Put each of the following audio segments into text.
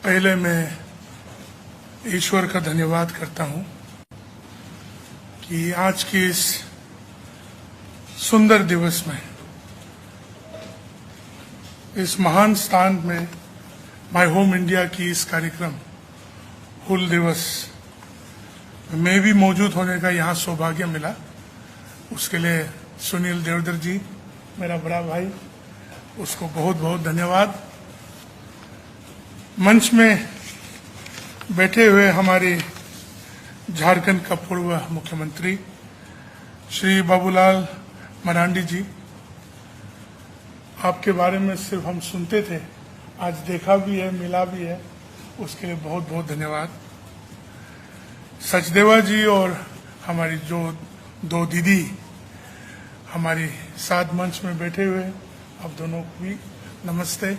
पहले मैं ईश्वर का धन्यवाद करता हूं कि आज की इस सुंदर दिवस में, इस महान स्थान में, माय होम इंडिया की इस कार्यक्रम हुल दिवस में भी मौजूद होने का यहाँ सौभाग्य मिला। उसके लिए सुनील देवधर जी, मेरा बड़ा भाई, उसको बहुत बहुत धन्यवाद। मंच में बैठे हुए हमारे झारखंड का पूर्व मुख्यमंत्री श्री बाबूलाल मरांडी जी, आपके बारे में सिर्फ हम सुनते थे, आज देखा भी है, मिला भी है, उसके लिए बहुत बहुत धन्यवाद। सचदेवा जी और हमारी जो दो दीदी हमारी साथ मंच में बैठे हुए, आप दोनों को भी नमस्ते।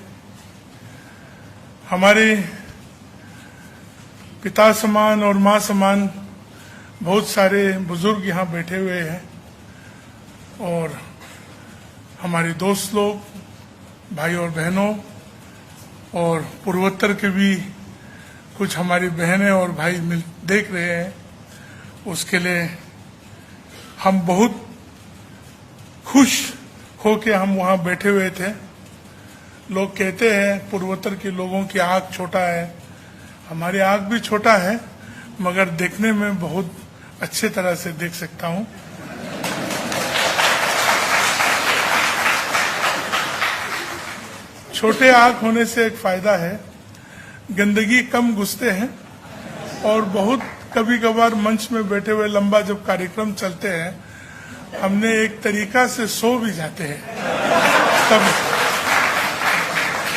हमारे पिता समान और माँ समान बहुत सारे बुजुर्ग यहाँ बैठे हुए हैं और हमारे दोस्त लोग, भाई और बहनों, और पूर्वोत्तर के भी कुछ हमारी बहनें और भाई मिल देख रहे हैं, उसके लिए हम बहुत खुश होके हम वहाँ बैठे हुए थे। लोग कहते हैं पूर्वोत्तर के लोगों की आँख छोटा है, हमारी आँख भी छोटा है, मगर देखने में बहुत अच्छे तरह से देख सकता हूँ। छोटे आँख होने से एक फायदा है, गंदगी कम घुसते हैं और बहुत कभी कभार मंच में बैठे हुए लंबा जब कार्यक्रम चलते हैं, हमने एक तरीका से सो भी जाते हैं, तब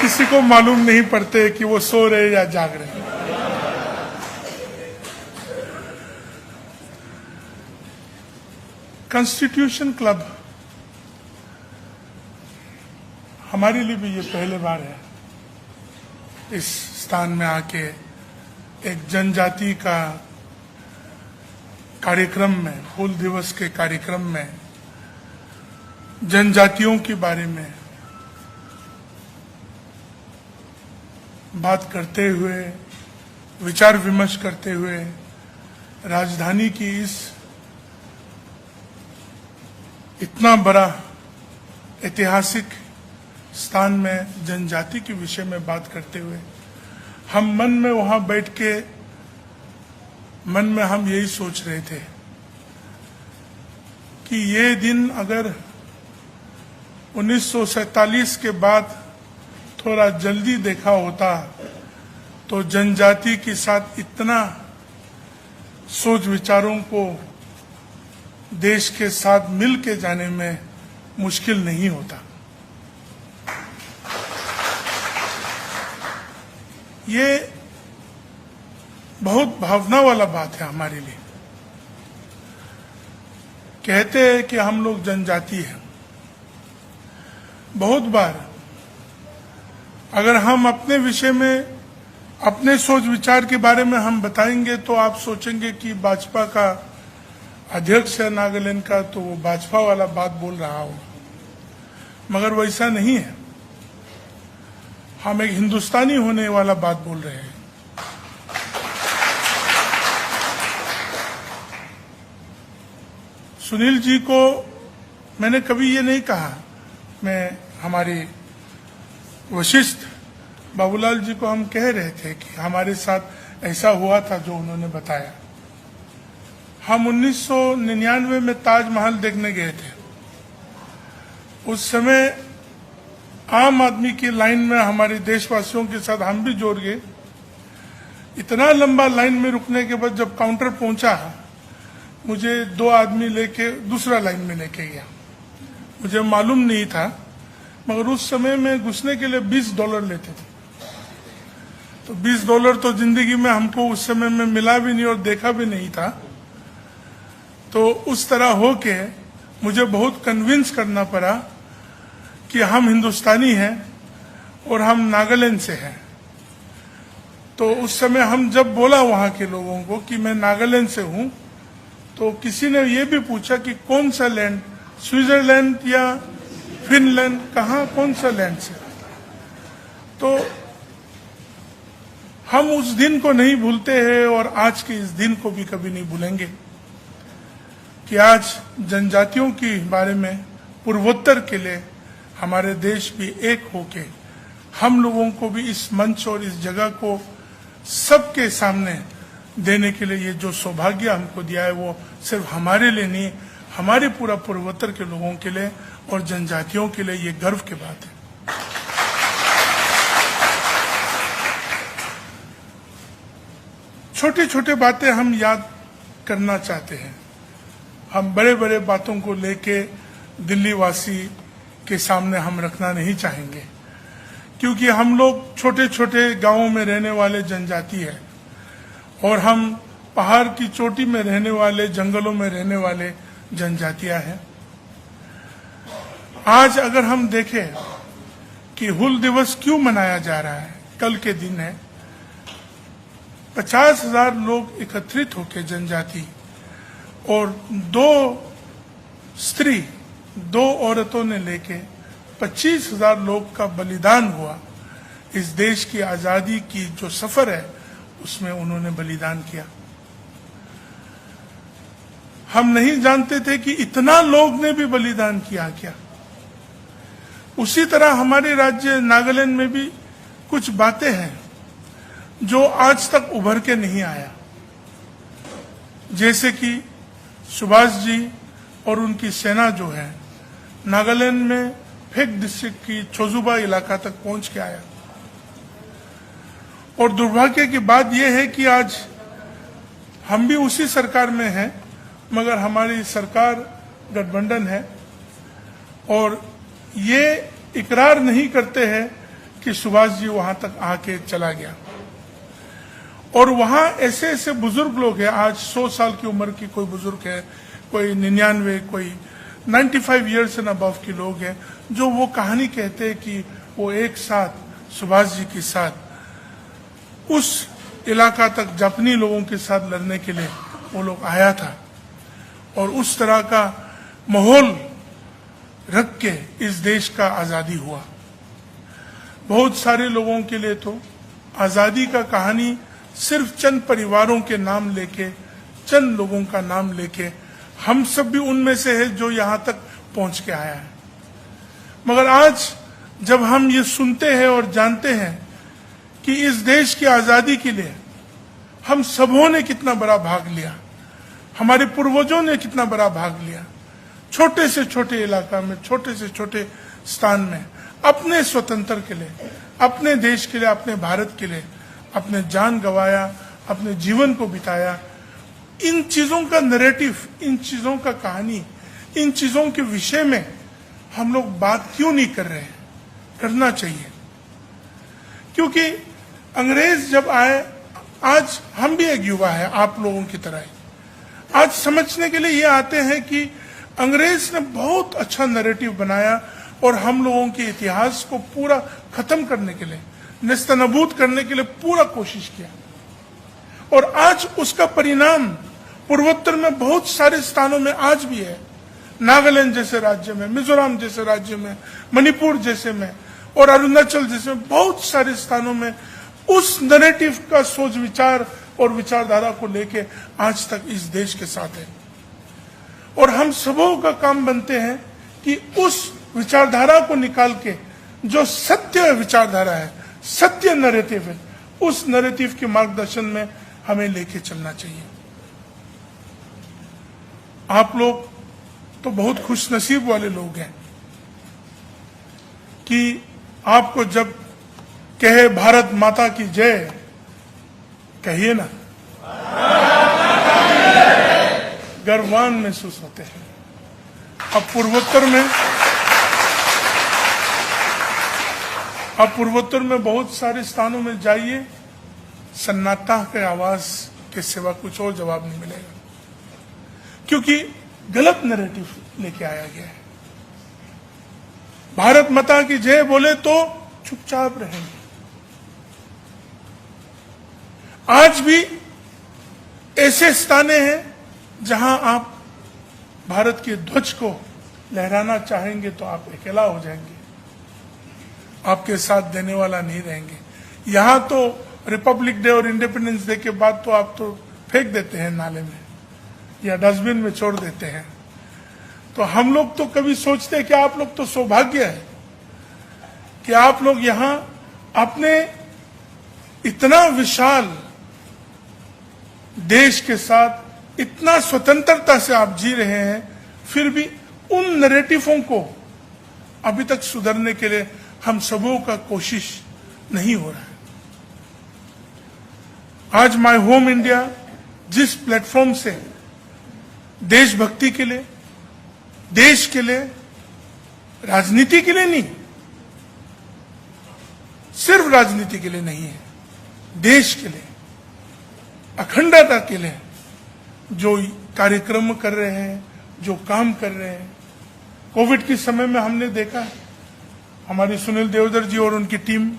किसी को मालूम नहीं पड़ते कि वो सो रहे या जाग रहे। कॉन्स्टिट्यूशन क्लब हमारे लिए भी ये पहले बार है इस स्थान में आके एक जनजाति का कार्यक्रम में, हुल दिवस के कार्यक्रम में जनजातियों के बारे में बात करते हुए, विचार विमर्श करते हुए, राजधानी की इस इतना बड़ा ऐतिहासिक स्थान में जनजाति के विषय में बात करते हुए, हम मन में वहां बैठ के मन में हम यही सोच रहे थे कि ये दिन अगर 1947 के बाद थोड़ा जल्दी देखा होता तो जनजाति के साथ इतना सोच विचारों को देश के साथ मिल के जाने में मुश्किल नहीं होता। ये बहुत भावना वाला बात है हमारे लिए। कहते हैं कि हम लोग जनजाति हैं। बहुत बार अगर हम अपने विषय में, अपने सोच विचार के बारे में हम बताएंगे तो आप सोचेंगे कि भाजपा का अध्यक्ष है नागालैंड का, तो वो भाजपा वाला बात बोल रहा हो, मगर वैसा नहीं है। हम एक हिंदुस्तानी होने वाला बात बोल रहे हैं। सुनील जी को मैंने कभी ये नहीं कहा, मैं हमारे वशिष्ठ बाबूलाल जी को हम कह रहे थे कि हमारे साथ ऐसा हुआ था जो उन्होंने बताया। हम 1999 में ताजमहल देखने गए थे। उस समय आम आदमी की लाइन में हमारे देशवासियों के साथ हम भी जोड़ गए। इतना लंबा लाइन में रुकने के बाद जब काउंटर पहुंचा, मुझे दो आदमी लेके दूसरा लाइन में लेके गया। मुझे मालूम नहीं था, मगर उस समय में घुसने के लिए $20 लेते थे। तो $20 तो जिंदगी में हमको उस समय में मिला भी नहीं और देखा भी नहीं था। तो उस तरह होके मुझे बहुत कन्विंस करना पड़ा कि हम हिंदुस्तानी हैं और हम नागालैंड से हैं। तो उस समय हम जब बोला वहां के लोगों को कि मैं नागालैंड से हूं, तो किसी ने ये भी पूछा कि कौन सा लैंड, स्विट्जरलैंड या फिनलैंड, कहाँ, कौन सा लैंड से। तो हम उस दिन को नहीं भूलते हैं और आज के इस दिन को भी कभी नहीं भूलेंगे कि आज जनजातियों के बारे में पूर्वोत्तर के लिए हमारे देश भी एक होके हम लोगों को भी इस मंच और इस जगह को सबके सामने देने के लिए ये जो सौभाग्य हमको दिया है वो सिर्फ हमारे लिए नहीं, हमारे पूरा पूर्वोत्तर के लोगों के लिए और जनजातियों के लिए ये गर्व की बात है। छोटी छोटी बातें हम याद करना चाहते हैं। हम बड़े बड़े बातों को लेके दिल्ली वासी के सामने हम रखना नहीं चाहेंगे, क्योंकि हम लोग छोटे छोटे गांवों में रहने वाले जनजाति है और हम पहाड़ की चोटी में रहने वाले, जंगलों में रहने वाले जनजातियां हैं। आज अगर हम देखें कि हुल दिवस क्यों मनाया जा रहा है, कल के दिन है, 50,000 लोग एकत्रित होकर जनजाति और 2 औरतों ने लेके 25,000 लोग का बलिदान हुआ। इस देश की आजादी की जो सफर है उसमें उन्होंने बलिदान किया। हम नहीं जानते थे कि इतना लोग ने भी बलिदान किया क्या। उसी तरह हमारे राज्य नागालैंड में भी कुछ बातें हैं जो आज तक उभर के नहीं आया, जैसे कि सुभाष जी और उनकी सेना जो है नागालैंड में फेक डिस्ट्रिक्ट की छोजुबा इलाका तक पहुंच के आया। और दुर्भाग्य की बात यह है कि आज हम भी उसी सरकार में हैं, मगर हमारी सरकार गठबंधन है और ये इकरार नहीं करते हैं कि सुभाष जी वहां तक आके चला गया। और वहां ऐसे ऐसे बुजुर्ग लोग हैं, आज 100 साल की उम्र की कोई बुजुर्ग है, कोई 99, कोई 95 ईयर्स एंड अबव के लोग हैं, जो वो कहानी कहते हैं कि वो एक साथ सुभाष जी के साथ उस इलाका तक जापानी लोगों के साथ लड़ने के लिए वो लोग आया था और उस तरह का माहौल रख के इस देश का आजादी हुआ। बहुत सारे लोगों के लिए तो आजादी का कहानी सिर्फ चंद परिवारों के नाम लेके, चंद लोगों का नाम लेके, हम सब भी उनमें से है जो यहां तक पहुंच के आया है। मगर आज जब हम ये सुनते हैं और जानते हैं कि इस देश की आजादी के लिए हम सबों ने कितना बड़ा भाग लिया, हमारे पूर्वजों ने कितना बड़ा भाग लिया, छोटे से छोटे इलाका में, छोटे से छोटे स्थान में, अपने स्वतंत्र के लिए, अपने देश के लिए, अपने भारत के लिए अपने जान गंवाया, अपने जीवन को बिताया। इन चीजों का नैरेटिव, इन चीजों का कहानी, इन चीजों के विषय में हम लोग बात क्यों नहीं कर रहे हैं? करना चाहिए, क्योंकि अंग्रेज जब आए, आज हम भी एक युवा है आप लोगों की तरह, आज समझने के लिए ये आते हैं कि अंग्रेज ने बहुत अच्छा नैरेटिव बनाया और हम लोगों के इतिहास को पूरा खत्म करने के लिए, नेस्तनाबूद करने के लिए पूरा कोशिश किया। और आज उसका परिणाम पूर्वोत्तर में बहुत सारे स्थानों में आज भी है, नागालैंड जैसे राज्य में, मिजोरम जैसे राज्य में, मणिपुर जैसे में और अरुणाचल जैसे बहुत सारे स्थानों में उस नैरेटिव का सोच विचार और विचारधारा को लेके आज तक इस देश के साथ है। और हम सबों का काम बनते हैं कि उस विचारधारा को निकाल के जो सत्य विचारधारा है, सत्य नैरेटिव है, उस नैरेटिव के मार्गदर्शन में हमें लेके चलना चाहिए। आप लोग तो बहुत खुशनसीब वाले लोग हैं कि आपको जब कहे भारत माता की जय, कहिए ना, गर्वान महसूस होते हैं। अब पूर्वोत्तर में बहुत सारे स्थानों में जाइए, सन्नाटा के आवाज के सिवा कुछ और जवाब नहीं मिलेगा, क्योंकि गलत नैरेटिव लेके आया गया है। भारत माता की जय बोले तो चुपचाप रहेंगे। आज भी ऐसे स्थाने हैं जहां आप भारत के ध्वज को लहराना चाहेंगे तो आप अकेला हो जाएंगे, आपके साथ देने वाला नहीं रहेंगे। यहां तो रिपब्लिक डे और इंडिपेंडेंस डे के बाद तो आप तो फेंक देते हैं नाले में या डस्टबिन में छोड़ देते हैं। तो हम लोग तो कभी सोचते हैं कि आप लोग तो सौभाग्य है कि आप लोग यहां अपने इतना विशाल देश के साथ इतना स्वतंत्रता से आप जी रहे हैं, फिर भी उन नैरेटिवों को अभी तक सुधरने के लिए हम सबों का कोशिश नहीं हो रहा है। आज माय होम इंडिया जिस प्लेटफॉर्म से देशभक्ति के लिए, देश के लिए, राजनीति के लिए नहीं, सिर्फ राजनीति के लिए नहीं है, देश के लिए, अखंडता के लिए जो कार्यक्रम कर रहे हैं, जो काम कर रहे हैं। कोविड के समय में हमने देखा हमारी सुनील देवधर जी और उनकी टीम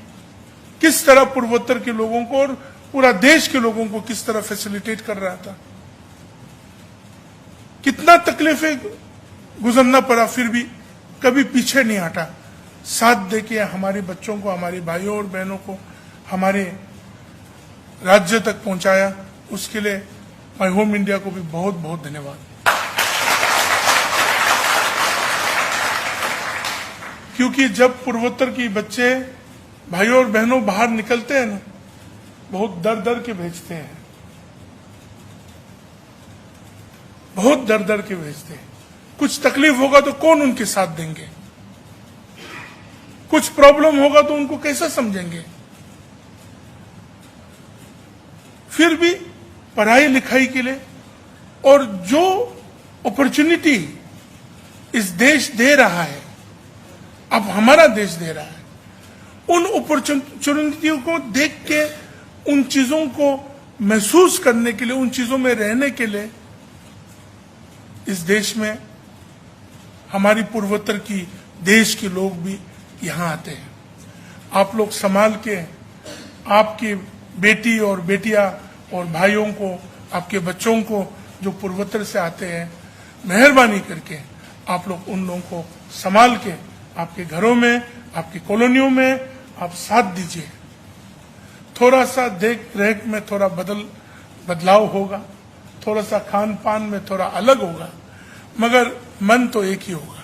किस तरह पूर्वोत्तर के लोगों को और पूरा देश के लोगों को किस तरह फैसिलिटेट कर रहा था। कितना तकलीफें गुजरना पड़ा, फिर भी कभी पीछे नहीं हटा, साथ देके हमारे बच्चों को, हमारे भाइयों और बहनों को हमारे राज्य तक पहुंचाया। उसके लिए माय होम इंडिया को भी बहुत बहुत धन्यवाद। क्योंकि जब पूर्वोत्तर की बच्चे भाइयों और बहनों बाहर निकलते हैं ना, बहुत डर डर के भेजते हैं, बहुत डर डर के भेजते हैं। कुछ तकलीफ होगा तो कौन उनके साथ देंगे, कुछ प्रॉब्लम होगा तो उनको कैसे समझेंगे। फिर भी पढ़ाई लिखाई के लिए और जो अपॉर्चुनिटी इस देश दे रहा है, अब हमारा देश दे रहा है, उन अपॉर्चुनिटियों को देख के, उन चीजों को महसूस करने के लिए, उन चीजों में रहने के लिए इस देश में हमारी पूर्वोत्तर की देश के लोग भी यहां आते हैं। आप लोग संभाल के आपकी बेटी और बेटियां और भाइयों को, आपके बच्चों को जो पूर्वोत्तर से आते हैं, मेहरबानी करके आप लोग उन लोगों को संभाल के आपके घरों में, आपकी कॉलोनियों में आप साथ दीजिए। थोड़ा सा देख रेख में थोड़ा बदलाव होगा, थोड़ा सा खान पान में थोड़ा अलग होगा, मगर मन तो एक ही होगा।